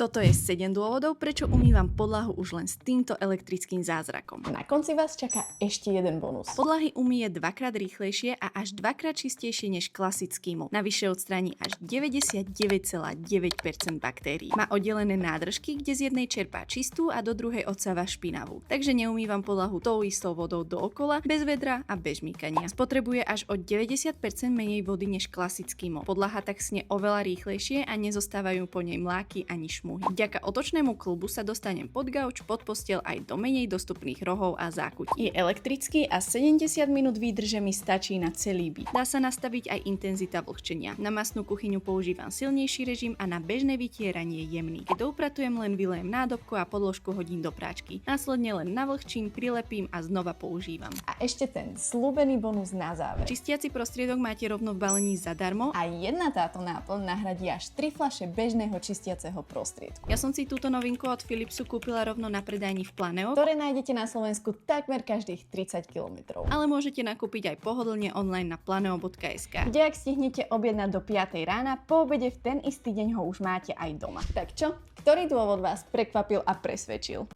Toto je 7 dôvodov, prečo umývam podlahu už len s týmto elektrickým zázrakom. Na konci vás čaká ešte jeden bonus. Podlahy umýje dvakrát rýchlejšie a až dvakrát čistejšie než klasický mop. Navyše odstráni až 99,9% baktérií. Má oddelené nádržky, kde z jednej čerpá čistú a do druhej odsáva špinavú. Takže neumývam podlahu tou istou vodou dookola, bez vedra a bez žmýkania. Spotrebuje až o 90% menej vody než klasický mop. Podlaha tak sne oveľa rýchlejšie a nezostávajú po nej mláky ani šmuhy. Vďaka otočnému kĺbu sa dostanem pod gauč, pod posteľ aj do menej dostupných rohov a zákutí. Je elektrický a 70 minút výdrže mi stačí na celý byt. Dá sa nastaviť aj intenzita vlhčenia. Na masnú kuchyňu používam silnejší režim a na bežné vytieranie jemný. Keď doupratujem, len vylejem nádobku a podložku hodím do práčky. Následne len navlhčím, prilepím a znova používam. A ešte ten sľúbený bonus na záver. Čistiaci prostriedok máte rovno v balení zadarmo. A jedna táto náplň nahradí až 3 fľaše bežného čistiaceho prostriedku. Ja som si túto novinku od Philipsu kúpila rovno na predajni v Planeo, ktoré nájdete na Slovensku takmer každých 30 km. ale môžete nakúpiť aj pohodlne online na planeo.sk. Kde ak stihnete objednať do 5 rána, po obede v ten istý deň ho už máte aj doma. Tak čo? Ktorý dôvod vás prekvapil a presvedčil?